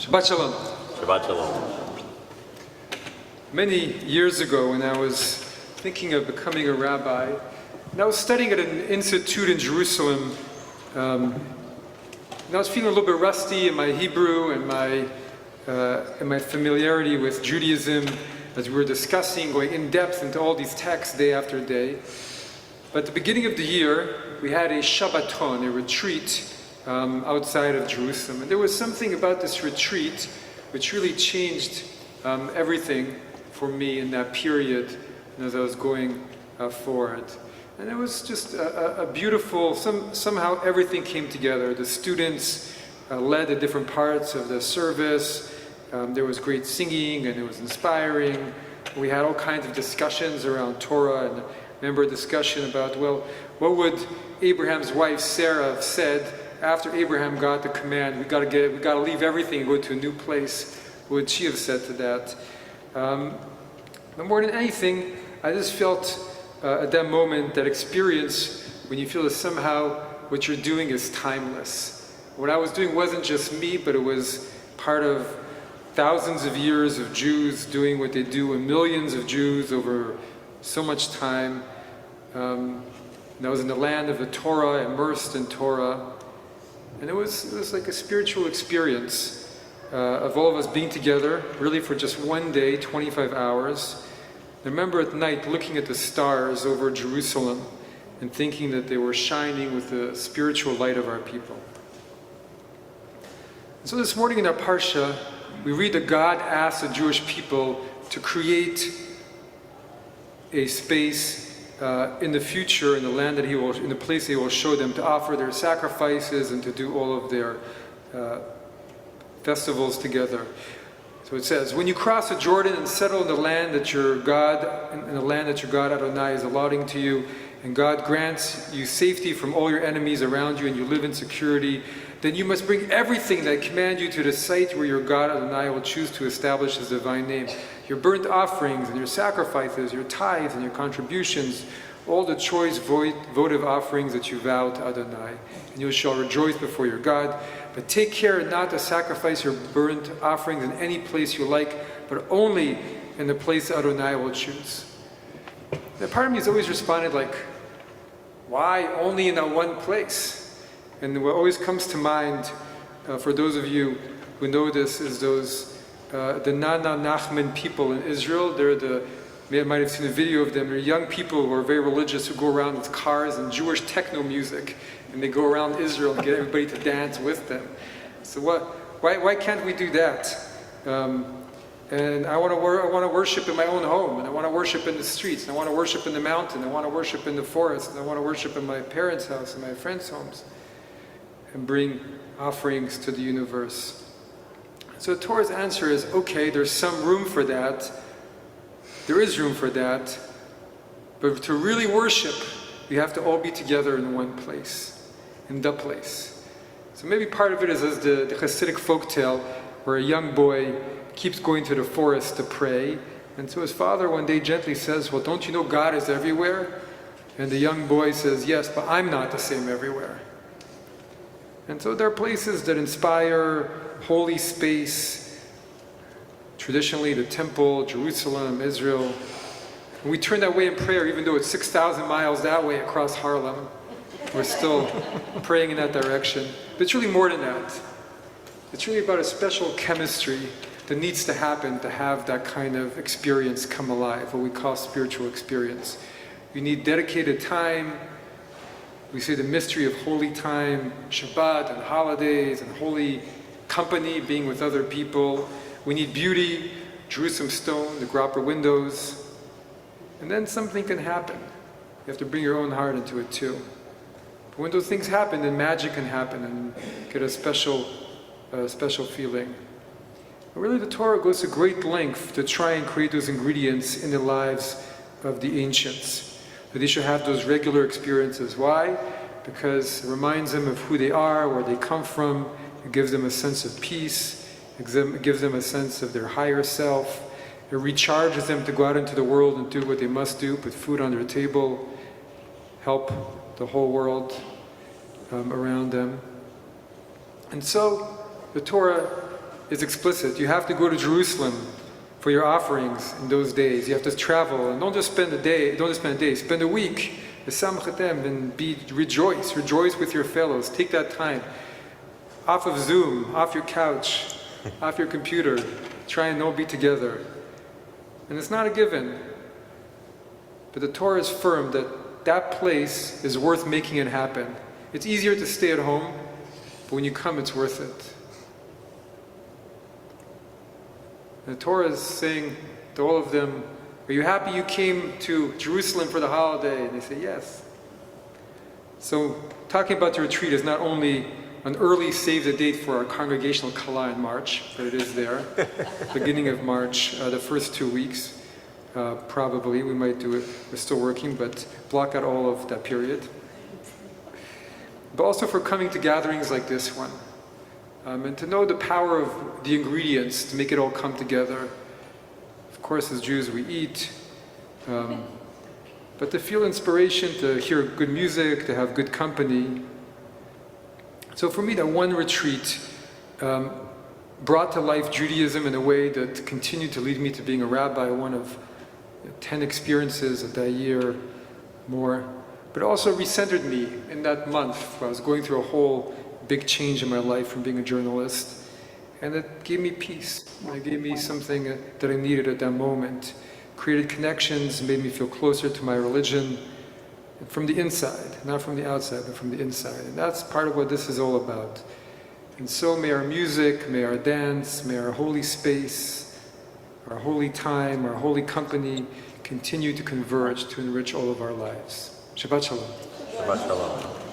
Shabbat Shalom. Shabbat Shalom. Many years ago, when I was thinking of becoming a rabbi, and I was studying at an institute in Jerusalem, and I was feeling a little bit rusty in my Hebrew and my familiarity with Judaism, as we were discussing, going in depth into all these texts day after day. But at the beginning of the year, we had a Shabbaton, a retreat outside of Jerusalem. And there was something about this retreat which really changed everything for me in that period as I was going forward. And it was just a beautiful, somehow everything came together. The students led the different parts of the service. There was great singing and it was inspiring. We had all kinds of discussions around Torah, and I remember a discussion about, well, what would Abraham's wife Sarah have said after Abraham got the command, we got to leave everything and go to a new place? What would she have said to that? But more than anything, I just felt at that moment, that experience, when you feel that somehow what you're doing is timeless. What I was doing wasn't just me, but it was part of thousands of years of Jews doing what they do, and millions of Jews over so much time. And I was in the land of the Torah, immersed in Torah. And it was like a spiritual experience of all of us being together, really for just one day, 25 hours. I remember at night looking at the stars over Jerusalem and thinking that they were shining with the spiritual light of our people. And so this morning in our Parsha, we read that God asked the Jewish people to create a space in the future, in the land that in the place He will show them, to offer their sacrifices and to do all of their festivals together. So it says, when you cross the Jordan and settle in the land that your God, in the land that your God Adonai is allotting to you, and God grants you safety from all your enemies around you, and you live in security, then you must bring everything that I command you to the site where your God Adonai will choose to establish His divine name. Your burnt offerings and your sacrifices, your tithes and your contributions, all the choice votive offerings that you vow to Adonai, and you shall rejoice before your God. But take care not to sacrifice your burnt offerings in any place you like, but only in the place Adonai will choose. And part of me has always responded like, why only in that one place? And what always comes to mind, for those of you who know this, is those, the Nana Nachman people in Israel. You might have seen a video of them. They're young people who are very religious, who go around with cars and Jewish techno music, and they go around Israel and get everybody to dance with them. So why can't we do that? And I want to worship in my own home, and I want to worship in the streets, and I want to worship in the mountain, I want to worship in the forest, and I want to worship in my parents' house and my friends' homes, and bring offerings to the universe. So the Torah's answer is, okay, there's some room for that. There is room for that. But to really worship, we have to all be together in one place, in the place. So maybe part of it is as the Hasidic folktale, where a young boy keeps going to the forest to pray. And so his father one day gently says, well, don't you know God is everywhere? And the young boy says, yes, but I'm not the same everywhere. And so there are places that inspire holy space. Traditionally, the temple, Jerusalem, Israel. And we turn that way in prayer, even though it's 6,000 miles that way across Harlem. We're still praying in that direction. But it's really more than that. It's really about a special chemistry that needs to happen to have that kind of experience come alive, what we call spiritual experience. You need dedicated time. We say the mystery of holy time, Shabbat and holidays and holy company, being with other people. We need beauty, Jerusalem stone, the grappa windows. And then something can happen. You have to bring your own heart into it too. But when those things happen, then magic can happen and get a special feeling. But really the Torah goes to great length to try and create those ingredients in the lives of the ancients. That they should have those regular experiences. Why? Because it reminds them of who they are, where they come from. It gives them a sense of peace. It gives them a sense of their higher self. It recharges them to go out into the world and do what they must do, put food on their table, help the whole world around them. And so the Torah is explicit. You have to go to Jerusalem for your offerings in those days. You have to travel, and don't just spend a day, spend a week, and rejoice with your fellows. Take that time off of Zoom, off your couch, off your computer. Try and all be together. And it's not a given, but the Torah is firm that place is worth making it happen. It's easier to stay at home, but when you come, it's worth it. And the Torah is saying to all of them, are you happy you came to Jerusalem for the holiday? And they say, yes. So talking about the retreat is not only an early save the date for our congregational Kala in March, but it is there, beginning of March, the first 2 weeks, probably. We might do it, we're still working, but block out all of that period. But also for coming to gatherings like this one, and to know the power of the ingredients to make it all come together. Of course, as Jews, we eat, but to feel inspiration, to hear good music, to have good company. So for me, that one retreat brought to life Judaism in a way that continued to lead me to being a rabbi, one of 10 experiences of that year, more. But also recentered me in that month where I was going through a whole big change in my life from being a journalist. And it gave me peace. It gave me something that I needed at that moment. Created connections, made me feel closer to my religion from the inside, not from the outside, but from the inside. And that's part of what this is all about. And so may our music, may our dance, may our holy space, our holy time, our holy company continue to converge to enrich all of our lives. Shabbat Shalom. Shabbat Shalom.